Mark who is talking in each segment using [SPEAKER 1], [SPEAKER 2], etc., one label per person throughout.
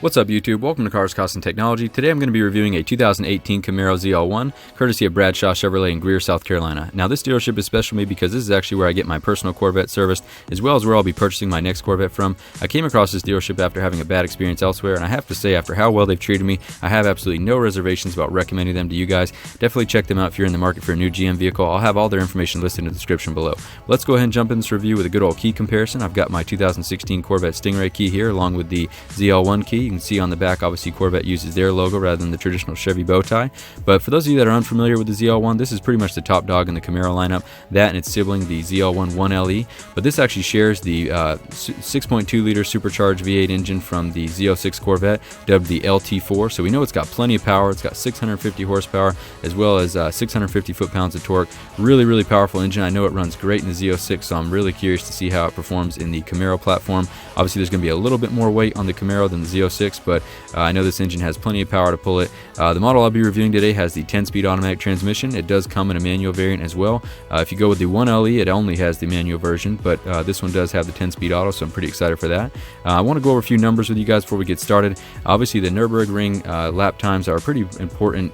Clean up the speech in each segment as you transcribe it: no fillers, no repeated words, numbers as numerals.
[SPEAKER 1] What's up YouTube? Welcome to Cars, Cost, and Technology. Today I'm going to be reviewing a 2018 Camaro ZL1, courtesy of Bradshaw Chevrolet in Greer, South Carolina. Now this dealership is special to me because this is actually where I get my personal Corvette serviced, as well as where I'll be purchasing my next Corvette from. I came across this dealership after having a bad experience elsewhere, and I have to say, after how well they've treated me, I have absolutely no reservations about recommending them to you guys. Definitely check them out if you're in the market for a new GM vehicle. I'll have all their information listed in the description below. Let's go ahead and jump in this review with a good old key comparison. I've got my 2016 Corvette Stingray key here, along with the ZL1 key. You can see on the back, obviously Corvette uses their logo rather than the traditional Chevy bow tie. But for those of you that are unfamiliar with the ZL1, this is pretty much the top dog in the Camaro lineup. That and its sibling, the ZL1 1LE. But this actually shares the 6.2 liter supercharged V8 engine from the Z06 Corvette, dubbed the LT4. So we know it's got plenty of power. It's got 650 horsepower as well as 650 foot-pounds of torque. Really powerful engine. I know it runs great in the Z06, so I'm really curious to see how it performs in the Camaro platform. Obviously there's going to be a little bit more weight on the Camaro than the Z06, but I know this engine has plenty of power to pull it. The model I'll be reviewing today has the 10-speed automatic transmission. It does come in a manual variant as well. If you go with the 1LE, it only has the manual version, but this one does have the 10-speed auto, so I'm pretty excited for that. I want to go over a few numbers with you guys before we get started. Obviously, the Nürburgring lap times are a pretty important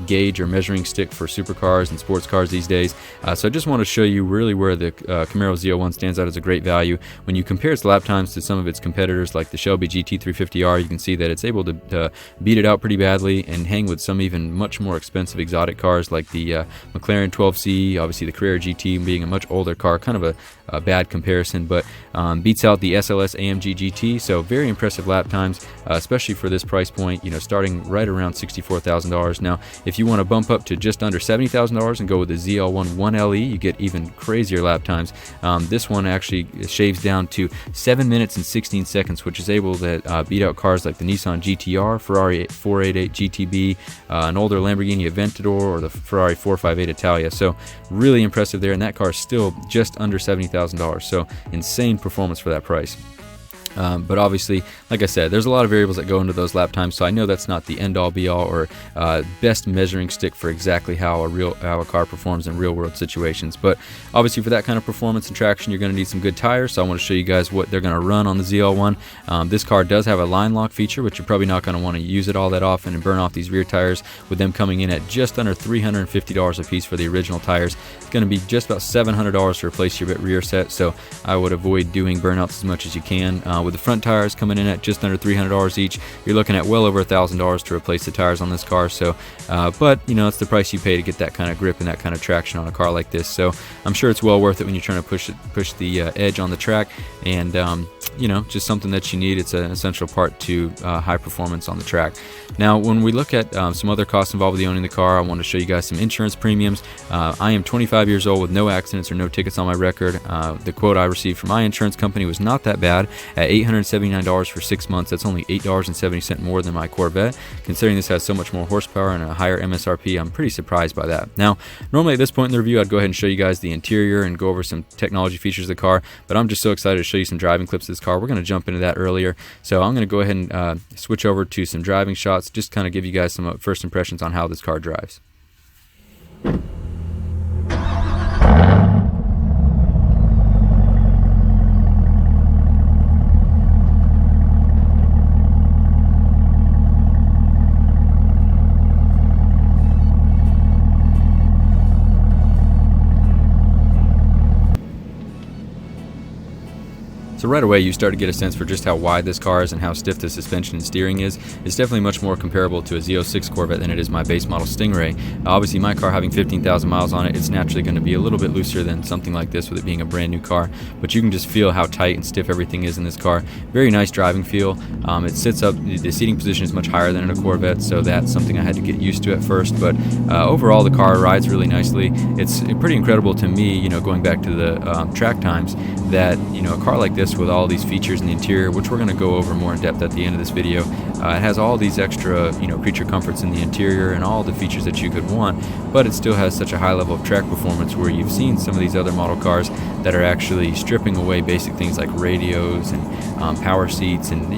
[SPEAKER 1] gauge or measuring stick for supercars and sports cars these days. So I just want to show you really where the Camaro ZL1 stands out as a great value. When you compare its lap times to some of its competitors like the Shelby GT350R, you can see that it's able to beat it out pretty badly and hang with some even much more expensive exotic cars like the McLaren 12C, obviously the Carrera GT being a much older car, kind of a bad comparison, but beats out the SLS AMG GT. So very impressive lap times, especially for this price point, you know, starting right around $64,000. Now if you want to bump up to just under $70,000 and go with the ZL1 1LE, you get even crazier lap times. This one actually shaves down to 7 minutes and 16 seconds, which is able to beat out cars like the Nissan GTR, Ferrari 488 GTB, an older Lamborghini Aventador, or the Ferrari 458 Italia. So really impressive there, and that car is still just under $70,000. So insane performance for that price. But obviously, like I said, there's a lot of variables that go into those lap times, so I know that's not the end-all be-all or best measuring stick for exactly how a car performs in real-world situations. But obviously, for that kind of performance and traction, you're going to need some good tires. So I want to show you guys what they're going to run on the ZL1. This car does have a line lock feature, which you're probably not going to want to use it all that often and burn off these rear tires. With them coming in at just under $350 a piece for the original tires, it's going to be just about $700 to replace your rear set. So I would avoid doing burnouts as much as you can. With the front tires coming in at just under $300 each, you're looking at well over $1,000 to replace the tires on this car. So, but you know, it's the price you pay to get that kind of grip and that kind of traction on a car like this. So I'm sure it's well worth it when you're trying to push the edge on the track, and you know, just something that you need. It's an essential part to high performance on the track. Now, when we look at some other costs involved with owning the car, I want to show you guys some insurance premiums. I am 25 years old with no accidents or no tickets on my record. The quote I received from my insurance company was not that bad at $879 for 6 months. That's only $8.70 more than my Corvette. Considering this has so much more horsepower and a higher MSRP, I'm pretty surprised by that. Now, normally at this point in the review, I'd go ahead and show you guys the interior and go over some technology features of the car, but I'm just so excited to show you some driving clips of this car. We're going to jump into that earlier. So I'm going to go ahead and switch over to some driving shots, just kind of give you guys some first impressions on how this car drives. So right away you start to get a sense for just how wide this car is and how stiff the suspension and steering is. It's definitely much more comparable to a Z06 Corvette than it is my base model Stingray. Obviously my car having 15,000 miles on it, it's naturally going to be a little bit looser than something like this with it being a brand new car, but you can just feel how tight and stiff everything is in this car. Very nice driving feel. It sits up, the seating position is much higher than in a Corvette, so that's something I had to get used to at first, but overall the car rides really nicely. It's pretty incredible to me, you know, going back to the track times, that, you know, a car like this with all these features in the interior, which we're going to go over more in depth at the end of this video, it has all these extra, you know, creature comforts in the interior and all the features that you could want, but it still has such a high level of track performance, where you've seen some of these other model cars that are actually stripping away basic things like radios and power seats, and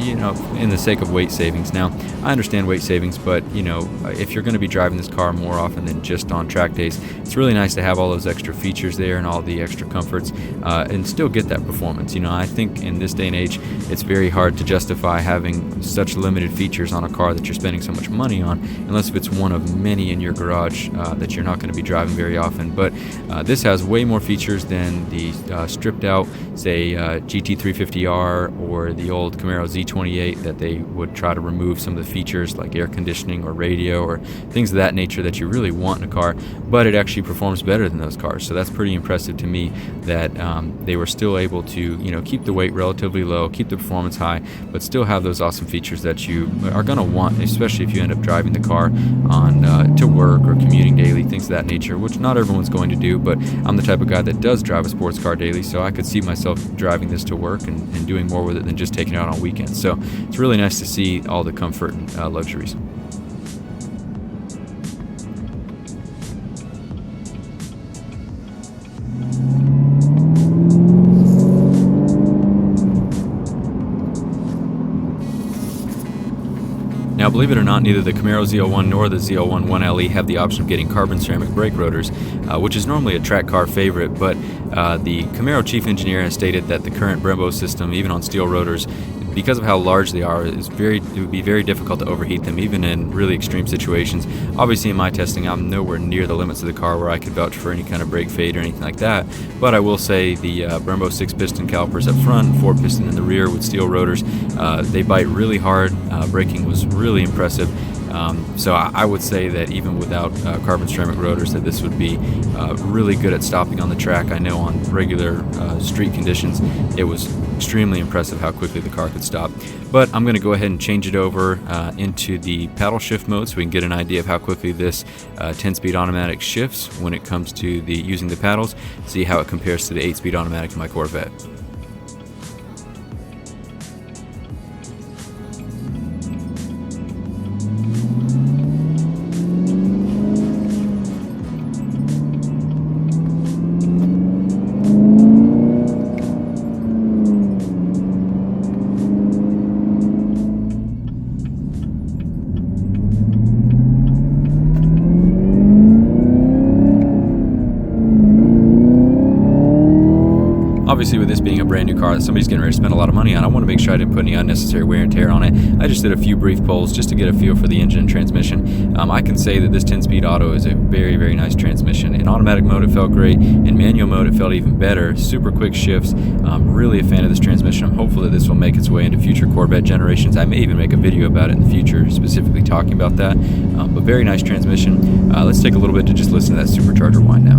[SPEAKER 1] in the sake of weight savings. Now, I understand weight savings, but if you're going to be driving this car more often than just on track days, it's really nice to have all those extra features there and all the extra comforts, and still get that performance. I think in this day and age, it's very hard to justify having such limited features on a car that you're spending so much money on, unless if it's one of many in your garage that you're not going to be driving very often. But this has way more features than the stripped out, say, GT350R or the old Camaro Z28, that they would try to remove some of the features like air conditioning or radio or things of that nature that you really want in a car, but it actually performs better than those cars. So that's pretty impressive to me that they were still able to keep the weight relatively low, keep the performance high, but still have those awesome features that you are going to want, especially if you end up driving the car on to work or commuting daily, things of that nature, which not everyone's going to do. But I'm the type of guy that does drive a sports car daily, so I could see myself driving this to work and doing more with it than just taking it out on weekends. So it's really nice to see all the comfort and luxuries. Now, believe it or not, neither the Camaro ZL1 nor the ZL1 1LE have the option of getting carbon ceramic brake rotors, which is normally a track car favorite, but the Camaro chief engineer has stated that the current Brembo system, even on steel rotors, because of how large they are, it would be very difficult to overheat them, even in really extreme situations. Obviously, in my testing, I'm nowhere near the limits of the car where I could vouch for any kind of brake fade or anything like that. But I will say the Brembo 6-piston calipers up front, 4-piston in the rear with steel rotors, they bite really hard. Braking was really impressive. So I would say that even without carbon ceramic rotors, that this would be really good at stopping on the track. I know on regular street conditions, it was extremely impressive how quickly the car could stop. But I'm going to go ahead and change it over into the paddle shift mode so we can get an idea of how quickly this 10-speed automatic shifts when it comes to using the paddles, see how it compares to the 8-speed automatic in my Corvette. Obviously, with this being a brand new car that somebody's getting ready to spend a lot of money on, I want to make sure I didn't put any unnecessary wear and tear on it. I just did a few brief pulls just to get a feel for the engine and transmission. I can say that this 10-speed auto is a very, very nice transmission. In automatic mode, it felt great. In manual mode, it felt even better. Super quick shifts. I'm really a fan of this transmission. I'm hopeful that this will make its way into future Corvette generations. I may even make a video about it in the future, specifically talking about that. But very nice transmission. Let's take a little bit to just listen to that supercharger whine now.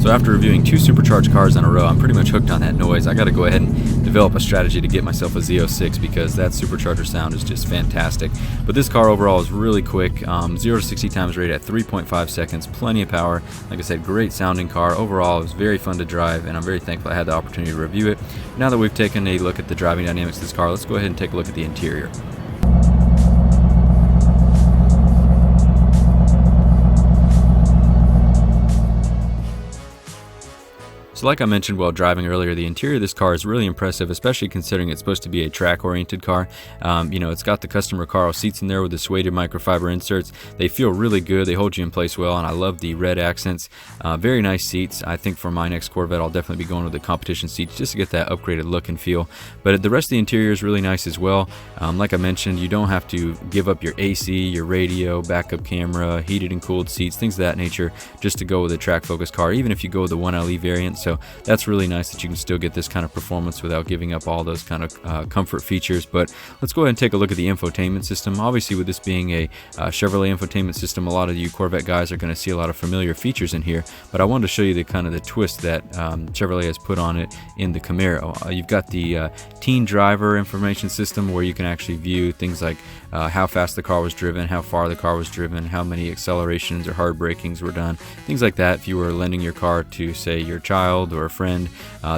[SPEAKER 1] So after reviewing two supercharged cars in a row, I'm pretty much hooked on that noise. I got to go ahead and develop a strategy to get myself a Z06 because that supercharger sound is just fantastic. But this car overall is really quick. 0 to 60 times rated at 3.5 seconds, plenty of power. Like I said, great sounding car. Overall, it was very fun to drive, and I'm very thankful I had the opportunity to review it. Now that we've taken a look at the driving dynamics of this car, let's go ahead and take a look at the interior. So like I mentioned while driving earlier, the interior of this car is really impressive, especially considering it's supposed to be a track-oriented car. It's got the custom Recaro seats in there with the suede microfiber inserts. They feel really good. They hold you in place well, and I love the red accents. Very nice seats. I think for my next Corvette, I'll definitely be going with the competition seats just to get that upgraded look and feel. But the rest of the interior is really nice as well. Like I mentioned, you don't have to give up your AC, your radio, backup camera, heated and cooled seats, things of that nature, just to go with a track-focused car, even if you go with the 1LE variant. So So that's really nice that you can still get this kind of performance without giving up all those kind of comfort features. But let's go ahead and take a look at the infotainment system. Obviously, with this being a Chevrolet infotainment system, a lot of you Corvette guys are going to see a lot of familiar features in here, but I wanted to show you the kind of the twist that Chevrolet has put on it in the Camaro. You've got the teen driver information system, where you can actually view things like how fast the car was driven, how far the car was driven, how many accelerations or hard brakings were done, things like that. If you were lending your car to, say, your child or a friend,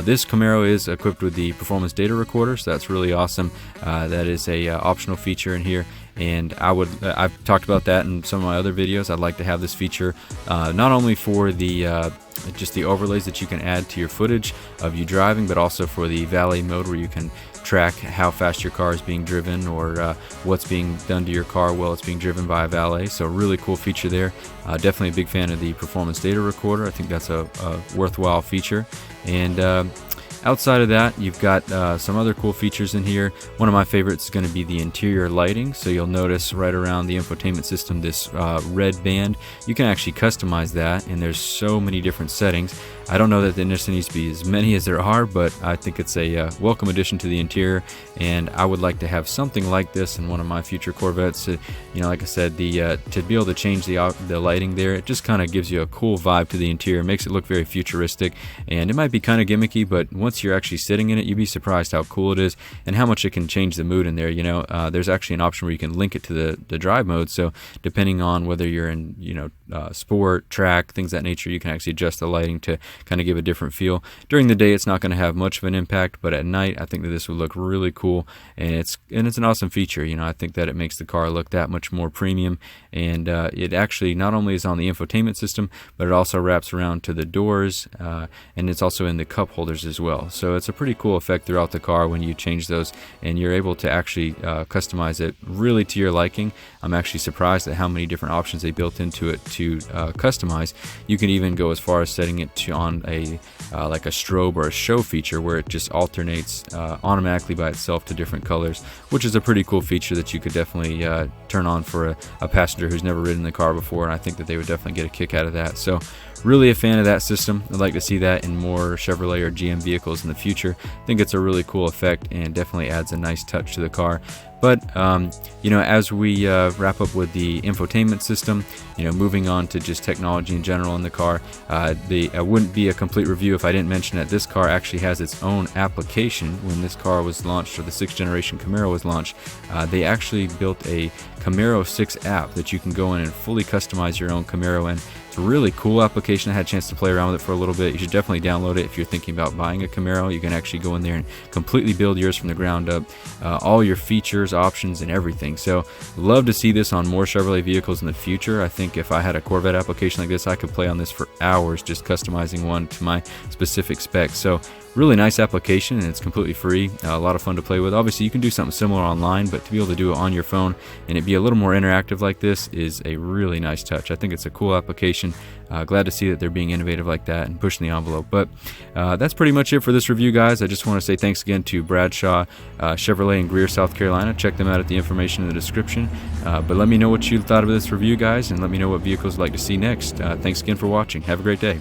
[SPEAKER 1] this Camaro is equipped with the performance data recorder, so that's really awesome. That is a optional feature in here, and I've talked about that in some of my other videos. I'd like to have this feature not only for the just the overlays that you can add to your footage of you driving, but also for the valet mode, where you can track how fast your car is being driven, or what's being done to your car while it's being driven by a valet. So really cool feature there. Definitely a big fan of the performance data recorder. I think that's a worthwhile feature. And outside of that, you've got some other cool features in here. One of my favorites is going to be the interior lighting. So you'll notice right around the infotainment system this red band. You can actually customize that, and there's so many different settings. I don't know that there necessarily needs to be as many as there are, but I think it's a welcome addition to the interior, and I would like to have something like this in one of my future Corvettes. Like I said, to be able to change the lighting there, it just kind of gives you a cool vibe to the interior, makes it look very futuristic, and it might be kind of gimmicky, but once you're actually sitting in it, you'd be surprised how cool it is and how much it can change the mood in there. There's actually an option where you can link it to the drive mode, so depending on whether you're in sport, track, things of that nature, you can actually adjust the lighting to kind of give a different feel. During the day, it's not going to have much of an impact, but at night, I think that this would look really cool, and it's an awesome feature. I think that it makes the car look that much more premium, and it actually not only is on the infotainment system, but it also wraps around to the doors, and it's also in the cup holders as well. So it's a pretty cool effect throughout the car when you change those, and you're able to actually customize it really to your liking. I'm actually surprised at how many different options they built into it to customize. You can even go as far as setting it to on a like a strobe or a show feature, where it just alternates automatically by itself to different colors, which is a pretty cool feature that you could definitely turn on for a passenger who's never ridden the car before, and I think that they would definitely get a kick out of that. So really a fan of that system. I'd like to see that in more Chevrolet or GM vehicles in the future. I think it's a really cool effect and definitely adds a nice touch to the car. But as we wrap up with the infotainment system, moving on to just technology in general in the car, it wouldn't be a complete review if I didn't mention that this car actually has its own application. When this car was launched, or the 6th generation Camaro was launched, they actually built a Camaro 6 app that you can go in and fully customize your own Camaro in. It's a really cool application. I had a chance to play around with it for a little bit. You should definitely download it if you're thinking about buying a Camaro. You can actually go in there and completely build yours from the ground up, all your features, options, and everything. So love to see this on more Chevrolet vehicles in the future. I think if I had a Corvette application like this, I could play on this for hours, just customizing one to my specific specs. So really nice application, and it's completely free. A lot of fun to play with. Obviously, you can do something similar online, but to be able to do it on your phone and it be a little more interactive like this is a really nice touch. I think it's a cool application. Glad to see that they're being innovative like that and pushing the envelope. But that's pretty much it for this review, guys. I just want to say thanks again to Bradshaw Chevrolet in Greer, South Carolina. Check them out at the information in the description. But let me know what you thought of this review, guys, and let me know what vehicles you'd like to see next. Thanks again for watching. Have a great day.